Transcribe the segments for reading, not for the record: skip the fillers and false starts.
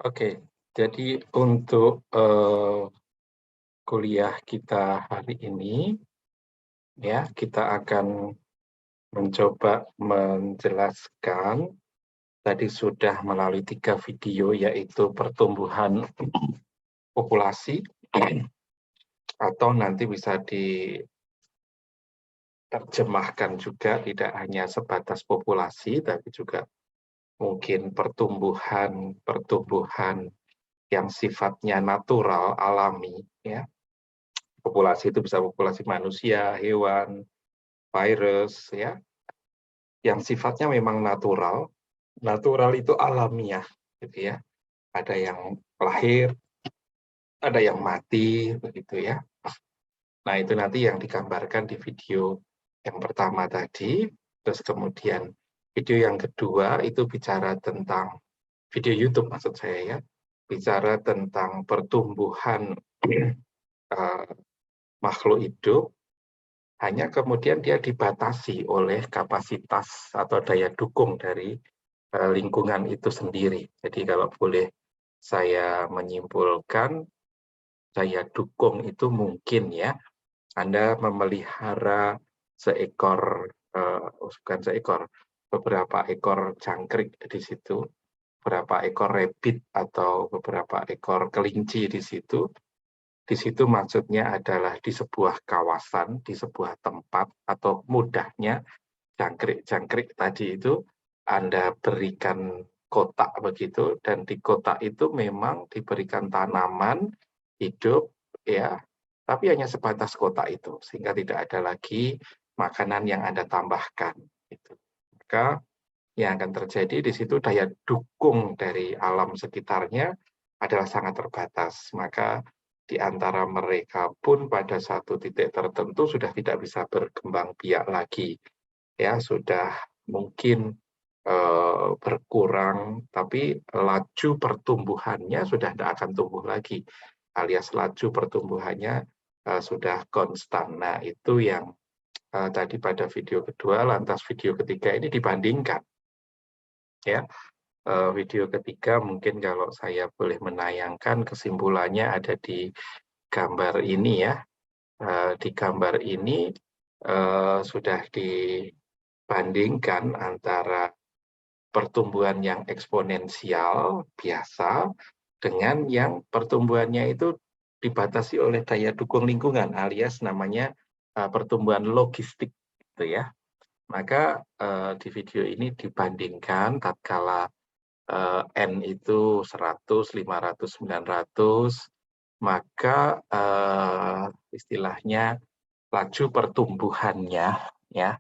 Oke, jadi untuk kuliah kita hari ini, ya, kita akan mencoba menjelaskan. Tadi sudah melalui 3 video, yaitu pertumbuhan populasi, atau nanti bisa diterjemahkan juga tidak hanya sebatas populasi, tapi juga mungkin pertumbuhan yang sifatnya natural, alami, ya. Populasi itu bisa populasi manusia, hewan, virus, ya, yang sifatnya memang natural. Natural itu alamiah, gitu ya. Ada yang lahir, ada yang mati, begitu ya. Nah, itu nanti yang digambarkan di video yang pertama tadi, terus kemudian video yang kedua itu bicara tentang video YouTube maksud saya ya, bicara tentang pertumbuhan makhluk hidup, hanya kemudian dia dibatasi oleh kapasitas atau daya dukung dari lingkungan itu sendiri. Jadi kalau boleh saya menyimpulkan, daya dukung itu mungkin ya, Anda memelihara seekor, bukan seekor, beberapa ekor jangkrik di situ, beberapa ekor rabbit atau beberapa ekor kelinci di situ. Di situ maksudnya adalah di sebuah kawasan, di sebuah tempat, atau mudahnya jangkrik-jangkrik tadi itu Anda berikan kotak begitu, dan di kotak itu memang diberikan tanaman hidup, ya, tapi hanya sebatas kotak itu, sehingga tidak ada lagi makanan yang Anda tambahkan. Gitu. Maka yang akan terjadi di situ daya dukung dari alam sekitarnya adalah sangat terbatas. Maka di antara mereka pun pada satu titik tertentu sudah tidak bisa berkembang biak lagi. Ya, sudah mungkin berkurang, tapi laju pertumbuhannya sudah tidak akan tumbuh lagi, alias laju pertumbuhannya sudah konstan. Nah, itu yang tadi pada video kedua, lantas video ketiga ini dibandingkan. Ya, video ketiga mungkin kalau saya boleh menayangkan kesimpulannya ada di gambar ini ya. Di gambar ini sudah dibandingkan antara pertumbuhan yang eksponensial biasa dengan yang pertumbuhannya itu dibatasi oleh daya dukung lingkungan, alias namanya pertumbuhan logistik, gitu ya. Maka di video ini dibandingkan tatkala N itu 100, 500, 900, maka istilahnya laju pertumbuhannya, ya,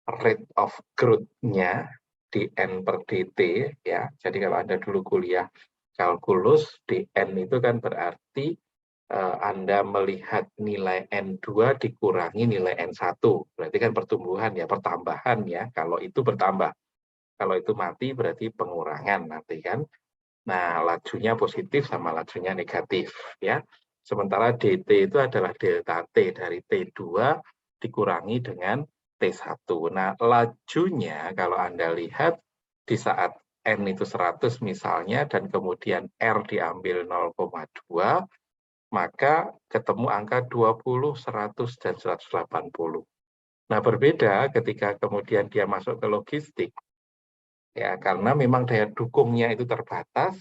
rate of growth-nya di N per dt, ya. Jadi kalau Anda dulu kuliah kalkulus, di N itu kan berarti Anda melihat nilai N2 dikurangi nilai N1. Berarti kan pertumbuhan ya, pertambahan ya, kalau itu bertambah. Kalau itu mati berarti pengurangan nanti kan. Nah, lajunya positif sama lajunya negatif ya. Sementara dt itu adalah delta T dari T2 dikurangi dengan T1. Nah, lajunya kalau Anda lihat di saat N itu 100 misalnya dan kemudian R diambil 0,2, maka ketemu angka 20, 100, dan 180. Nah, berbeda ketika kemudian dia masuk ke logistik, ya, karena memang daya dukungnya itu terbatas,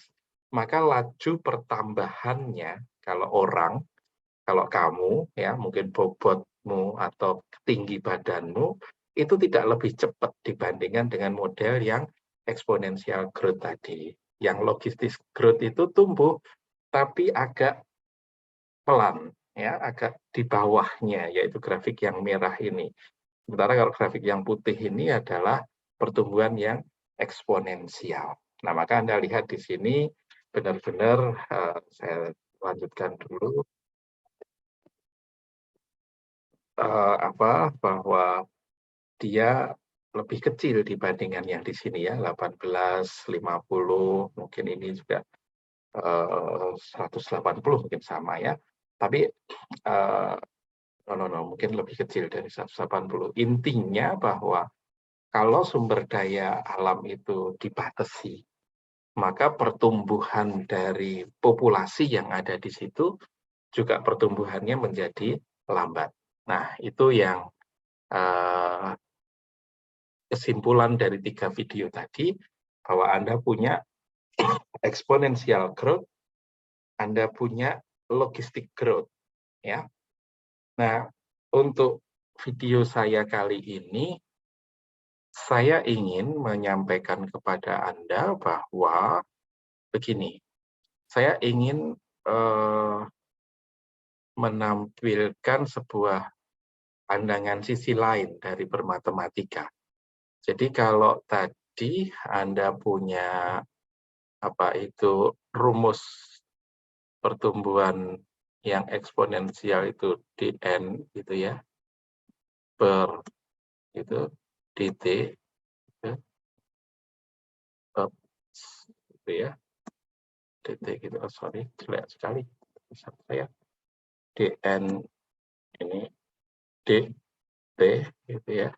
maka laju pertambahannya, kalau kamu, ya, mungkin bobotmu atau tinggi badanmu, itu tidak lebih cepat dibandingkan dengan model yang eksponensial growth tadi. Yang logistis growth itu tumbuh, tapi agak pelan, ya, agak di bawahnya, yaitu grafik yang merah ini. Sementara kalau grafik yang putih ini adalah pertumbuhan yang eksponensial. Nah, maka Anda lihat di sini benar-benar saya lanjutkan dulu bahwa dia lebih kecil dibandingkan yang di sini ya, 18, 50, mungkin ini juga 180 mungkin sama ya. Tapi mungkin lebih kecil dari 180. Intinya bahwa kalau sumber daya alam itu dibatasi, maka pertumbuhan dari populasi yang ada di situ juga pertumbuhannya menjadi lambat. Nah, itu yang kesimpulan dari 3 video tadi, bahwa Anda punya exponential growth, Anda punya logistic growth, ya. Nah, untuk video saya kali ini, saya ingin menyampaikan kepada Anda bahwa begini, saya ingin menampilkan sebuah pandangan sisi lain dari bermatematika. Jadi kalau tadi Anda punya rumus pertumbuhan yang eksponensial itu dn gitu ya, per itu dt gitu ya, dt gitu, sorry jelek sekali saya, dn ini dt gitu ya,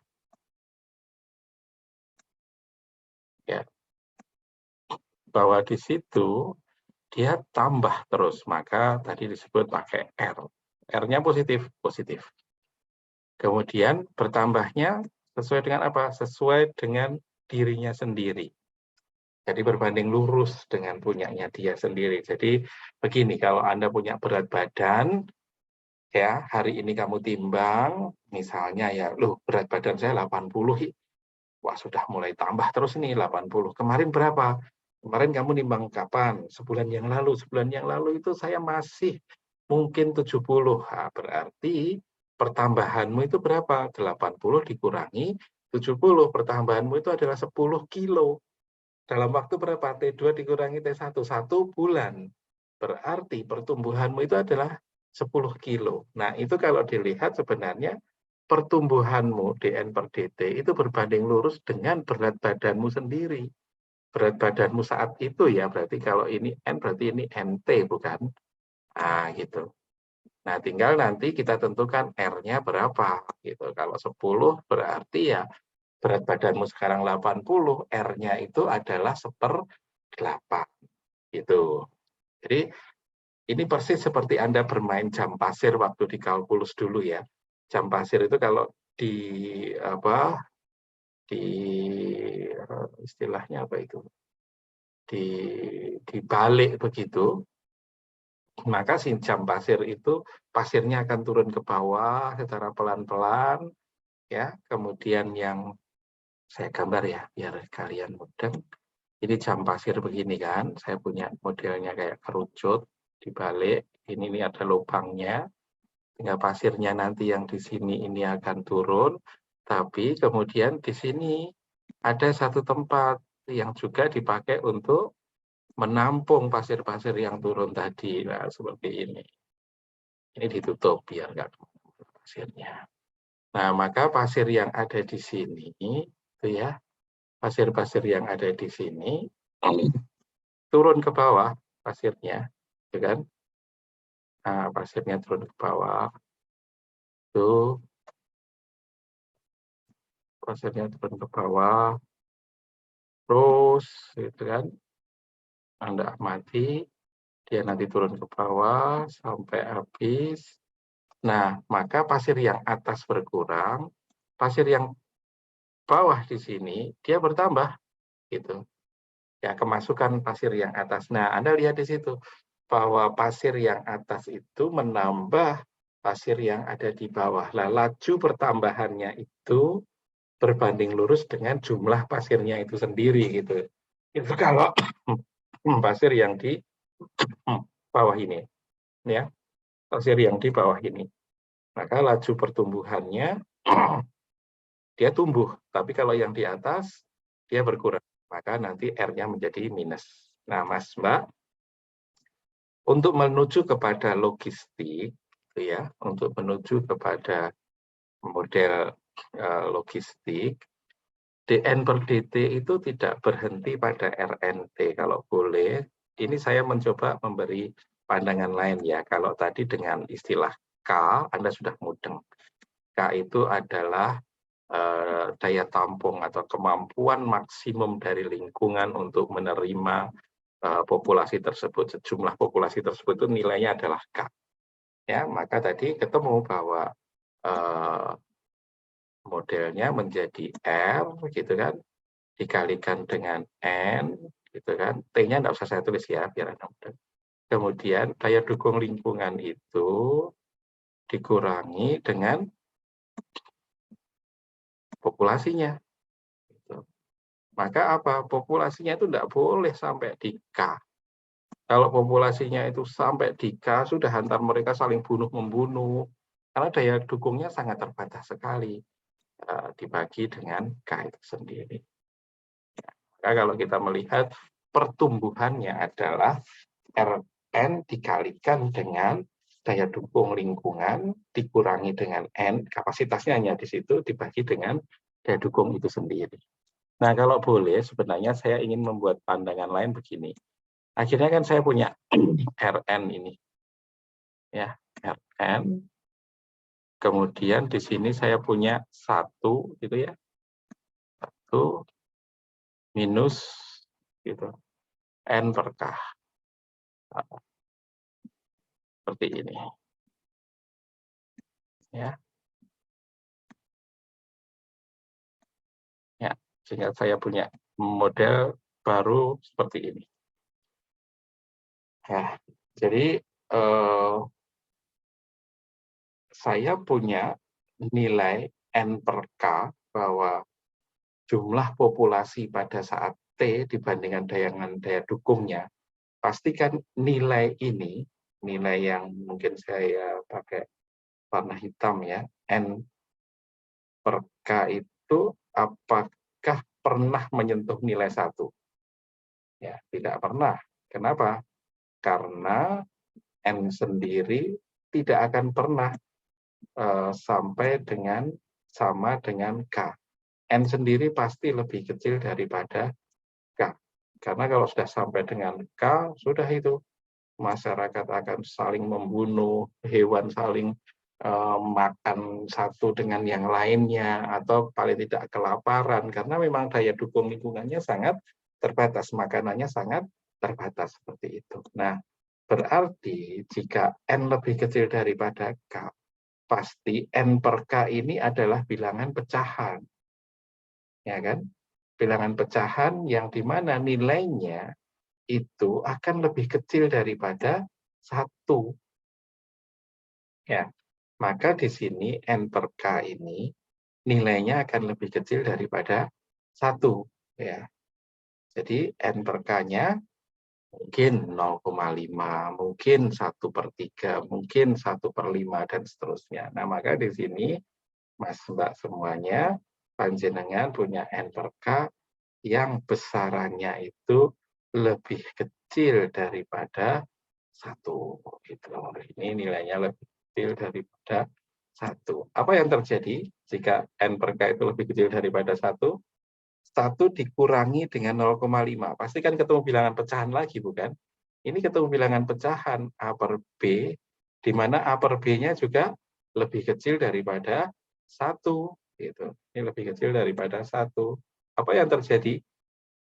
bahwa di situ dia tambah terus, maka tadi disebut pakai R. R-nya positif. Kemudian bertambahnya sesuai dengan apa? Sesuai dengan dirinya sendiri. Jadi berbanding lurus dengan punyanya dia sendiri. Jadi begini, kalau Anda punya berat badan, ya hari ini kamu timbang, misalnya ya, loh berat badan saya 80, wah sudah mulai tambah terus nih 80. Kemarin berapa? Kemarin kamu nimbang kapan? Sebulan yang lalu. Sebulan yang lalu itu saya masih mungkin 70. Nah, berarti pertambahanmu itu berapa? 80 dikurangi 70. Pertambahanmu itu adalah 10 kilo. Dalam waktu berapa? T2 dikurangi T1. 1 bulan. Berarti pertumbuhanmu itu adalah 10 kilo. Nah, itu kalau dilihat sebenarnya pertumbuhanmu dn per dt itu berbanding lurus dengan berat badanmu sendiri. Berat badanmu saat itu ya, berarti kalau ini n berarti ini nt, bukan? Nah, gitu. Nah, tinggal nanti kita tentukan R-nya berapa gitu. Kalau 10 berarti ya berat badanmu sekarang 80, R-nya itu adalah 1/8 gitu. Jadi ini persis seperti Anda bermain jam pasir waktu di kalkulus dulu ya. Jam pasir itu kalau di istilahnya apa itu? Dibalik begitu, maka si jam pasir itu pasirnya akan turun ke bawah secara pelan-pelan ya. Kemudian yang saya gambar ya biar kalian mudah. Ini jam pasir begini kan, saya punya modelnya kayak kerucut dibalik. Ini ada lubangnya. Tinggal pasirnya nanti yang di sini ini akan turun, tapi kemudian di sini ada satu tempat yang juga dipakai untuk menampung pasir-pasir yang turun tadi. Nah, seperti ini. Ini ditutup biar nggak pasirnya. Nah, maka pasir yang ada di sini, itu ya, pasir-pasir yang ada di sini turun ke bawah pasirnya, ya kan? Nah, pasirnya turun ke bawah, tuh pasirnya turun ke bawah, terus, gitu kan? Anda amati, dia nanti turun ke bawah sampai habis. Nah, maka pasir yang atas berkurang, pasir yang bawah di sini dia bertambah, gitu. Ya, kemasukan pasir yang atas. Nah, Anda lihat di situ bahwa pasir yang atas itu menambah pasir yang ada di bawah. Nah, laju pertambahannya itu berbanding lurus dengan jumlah pasirnya itu sendiri gitu. Itu kalau pasir yang di bawah ini, ya, pasir yang di bawah ini. Maka laju pertumbuhannya dia tumbuh, tapi kalau yang di atas dia berkurang. Maka nanti R-nya menjadi minus. Nah, Mas Mbak, untuk menuju kepada logistik, ya, untuk menuju kepada model logistik, dn per dt itu tidak berhenti pada RNT. Kalau boleh, ini saya mencoba memberi pandangan lain ya. Kalau tadi dengan istilah K, Anda sudah mudeng. K itu adalah daya tampung atau kemampuan maksimum dari lingkungan untuk menerima populasi tersebut, jumlah populasi tersebut itu nilainya adalah K. Ya, maka tadi ketemu bahwa modelnya menjadi R gitu kan, dikalikan dengan N gitu kan. T-nya enggak usah saya tulis ya biar Anda mudah. Kemudian daya dukung lingkungan itu dikurangi dengan populasinya. Gitu. Maka apa? Populasinya itu enggak boleh sampai di K. Kalau populasinya itu sampai di K, sudah antar mereka saling bunuh-membunuh. Karena daya dukungnya sangat terbatas sekali. Dibagi dengan K itu sendiri. Maka kalau kita melihat pertumbuhannya adalah Rn dikalikan dengan daya dukung lingkungan dikurangi dengan N, kapasitasnya hanya di situ, dibagi dengan daya dukung itu sendiri. Nah, kalau boleh sebenarnya saya ingin membuat pandangan lain begini. Akhirnya kan saya punya Rn ini. Ya, Rn. Kemudian di sini saya punya 1 gitu ya. 1 minus gitu. N per K. Seperti ini. Ya. Ya, sehingga saya punya model baru seperti ini. Ya, jadi saya punya nilai N per K bahwa jumlah populasi pada saat T dibandingkan dengan daya dukungnya, pastikan nilai ini, nilai yang mungkin saya pakai warna hitam ya, N per K itu apakah pernah menyentuh nilai 1? Ya, tidak pernah. Kenapa? Karena N sendiri tidak akan pernah sampai dengan sama dengan K. N sendiri pasti lebih kecil daripada K. Karena kalau sudah sampai dengan K, sudah itu masyarakat akan saling membunuh, hewan saling makan satu dengan yang lainnya, atau paling tidak kelaparan, karena memang daya dukung lingkungannya sangat terbatas, makanannya sangat terbatas seperti itu. Nah, berarti jika N lebih kecil daripada K, pasti N per K ini adalah bilangan pecahan. Ya kan? Bilangan pecahan yang dimana nilainya itu akan lebih kecil daripada 1. Ya, maka di sini N per K ini nilainya akan lebih kecil daripada 1. Ya. Jadi N per K-nya mungkin 0,5, mungkin 1/3, mungkin 1/5, dan seterusnya. Nah, maka di sini Mas Mbak semuanya, panjenengan punya N per K yang besarannya itu lebih kecil daripada 1. Gitu. Ini nilainya lebih kecil daripada 1. Apa yang terjadi jika N per K itu lebih kecil daripada 1? 1 dikurangi dengan 0,5. Pasti kan ketemu bilangan pecahan lagi, bukan? Ini ketemu bilangan pecahan A per B, di mana A per B-nya juga lebih kecil daripada 1. Gitu. Ini lebih kecil daripada 1. Apa yang terjadi?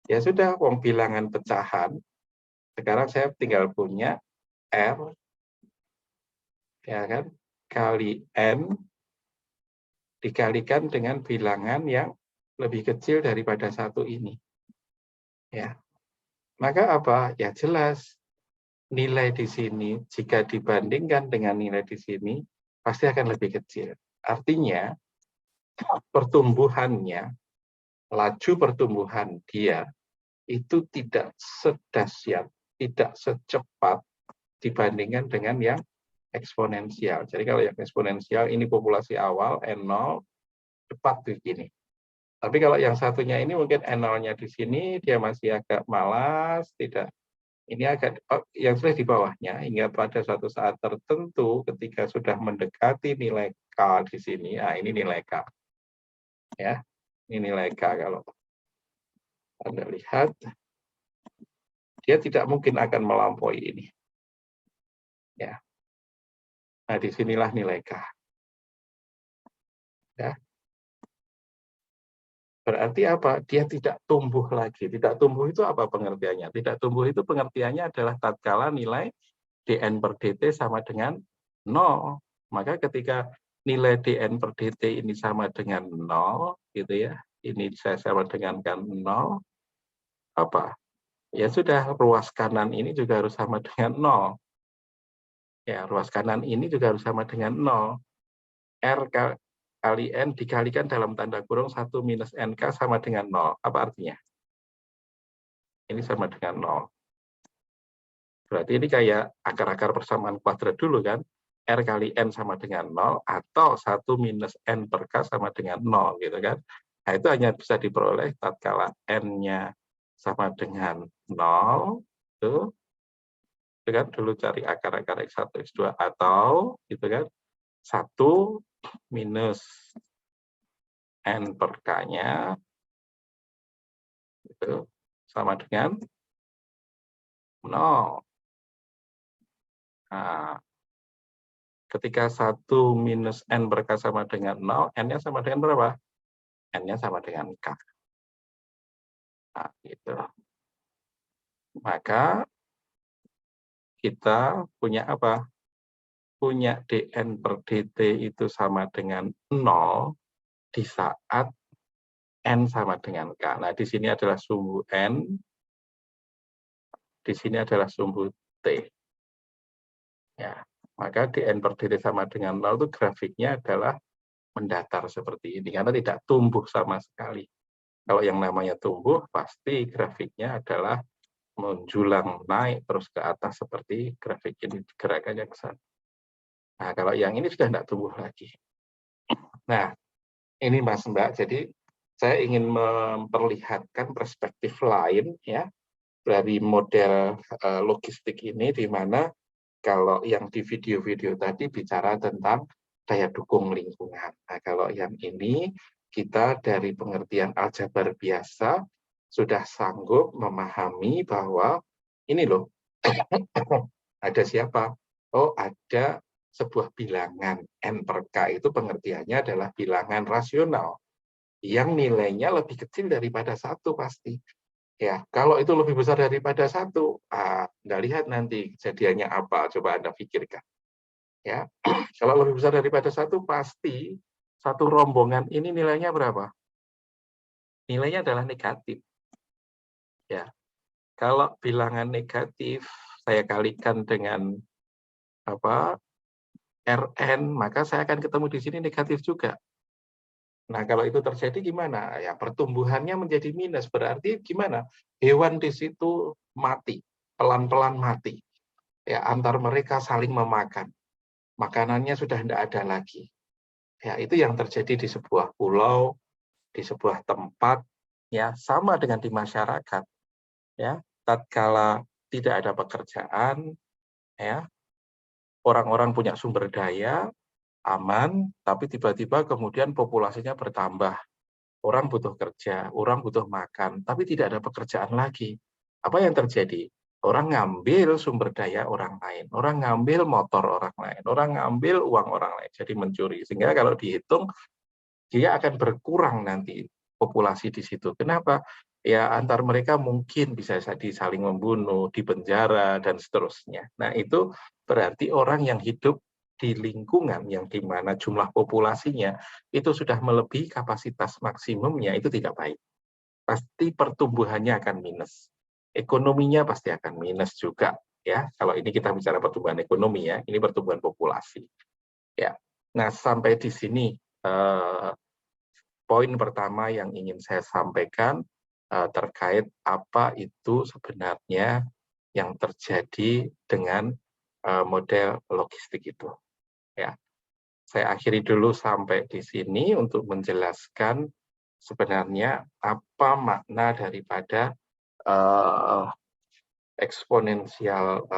Ya sudah, wong bilangan pecahan. Sekarang saya tinggal punya R, ya kan, kali N dikalikan dengan bilangan yang lebih kecil daripada 1 ini. Ya. Maka apa? Ya jelas, nilai di sini jika dibandingkan dengan nilai di sini pasti akan lebih kecil. Artinya pertumbuhannya, laju pertumbuhan dia itu tidak sedahsyat, tidak secepat dibandingkan dengan yang eksponensial. Jadi kalau yang eksponensial ini populasi awal N0 cepat begini. Tapi kalau yang satunya ini mungkin N0-nya di sini dia masih agak malas, tidak, ini agak yang sudah di bawahnya hingga pada suatu saat tertentu ketika sudah mendekati nilai K di sini, nah ini nilai K. Ya, ini nilai K kalau Anda lihat, dia tidak mungkin akan melampaui ini. Ya. Nah, disinilah nilai K. Ya. Berarti apa? Dia tidak tumbuh lagi. Tidak tumbuh itu apa pengertiannya? Tidak tumbuh itu pengertiannya adalah tatkala nilai dn per dt sama dengan 0. Maka ketika nilai dn per dt ini sama dengan 0, gitu ya, ini saya sama dengan 0, apa? Ya sudah, ruas kanan ini juga harus sama dengan 0. Ya, ruas kanan ini juga harus sama dengan 0. R kali N dikalikan dalam tanda kurung 1 minus NK sama dengan 0. Apa artinya? Ini sama dengan 0. Berarti ini kayak akar-akar persamaan kuadrat dulu kan. R kali N sama dengan 0 atau 1 minus N per K sama dengan 0 gitu kan. Nah itu hanya bisa diperoleh tatkala N-nya sama dengan 0. Itu kan dulu cari akar-akar X1, X2 atau gitu kan 1 minus N per K-nya itu sama dengan 0. Nah, ketika 1 minus N per K sama dengan 0, N-nya sama dengan berapa? N-nya sama dengan K. Nah, gitu. Maka kita punya apa? Punya dn per dt itu sama dengan 0 di saat N sama dengan K. Nah, di sini adalah sumbu N, di sini adalah sumbu T. Ya, maka dn per dt sama dengan 0 itu grafiknya adalah mendatar seperti ini, karena tidak tumbuh sama sekali. Kalau yang namanya tumbuh, pasti grafiknya adalah menjulang naik terus ke atas seperti grafik ini, gerakannya ke sana. Nah, kalau yang ini sudah tidak tumbuh lagi. Nah, ini Mas Mbak, jadi saya ingin memperlihatkan perspektif lain ya dari model logistik ini, di mana kalau yang di video-video tadi bicara tentang daya dukung lingkungan. Nah, kalau yang ini kita dari pengertian aljabar biasa sudah sanggup memahami bahwa ini loh, ada siapa? Oh, ada sebuah bilangan N per K itu pengertiannya adalah bilangan rasional yang nilainya lebih kecil daripada 1 pasti. Ya, kalau itu lebih besar daripada 1, Anda lihat nanti kejadiannya apa, coba Anda pikirkan. Ya, kalau lebih besar daripada 1 pasti satu rombongan ini nilainya berapa? Nilainya adalah negatif. Ya, kalau bilangan negatif saya kalikan dengan apa? Rn, maka saya akan ketemu di sini negatif juga. Nah, kalau itu terjadi gimana? Ya, pertumbuhannya menjadi minus. Berarti gimana? Hewan di situ mati, pelan-pelan mati. Ya, antar mereka saling memakan. Makanannya sudah tidak ada lagi. Ya, itu yang terjadi di sebuah pulau, di sebuah tempat, ya, sama dengan di masyarakat. Ya, tatkala tidak ada pekerjaan, ya, orang-orang punya sumber daya, aman, tapi tiba-tiba kemudian populasinya bertambah. Orang butuh kerja, orang butuh makan, tapi tidak ada pekerjaan lagi. Apa yang terjadi? Orang ngambil sumber daya orang lain, orang ngambil motor orang lain, orang ngambil uang orang lain, jadi mencuri. Sehingga kalau dihitung, dia akan berkurang nanti populasi di situ. Kenapa? Ya antar mereka mungkin bisa saling membunuh, dipenjara, dan seterusnya. Nah itu berarti orang yang hidup di lingkungan yang dimana jumlah populasinya itu sudah melebihi kapasitas maksimumnya, itu tidak baik. Pasti pertumbuhannya akan minus. Ekonominya pasti akan minus juga. Ya, kalau ini kita bicara pertumbuhan ekonomi ya, ini pertumbuhan populasi. Ya, nah sampai di sini poin pertama yang ingin saya sampaikan terkait apa itu sebenarnya yang terjadi dengan model logistik itu. Ya, saya akhiri dulu sampai di sini untuk menjelaskan sebenarnya apa makna daripada eksponensial,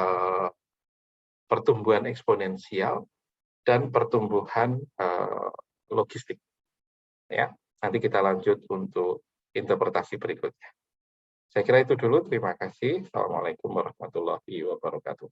pertumbuhan eksponensial dan pertumbuhan logistik. Ya, nanti kita lanjut untuk interpretasi berikutnya. Saya kira itu dulu. Terima kasih. Assalamualaikum warahmatullahi wabarakatuh.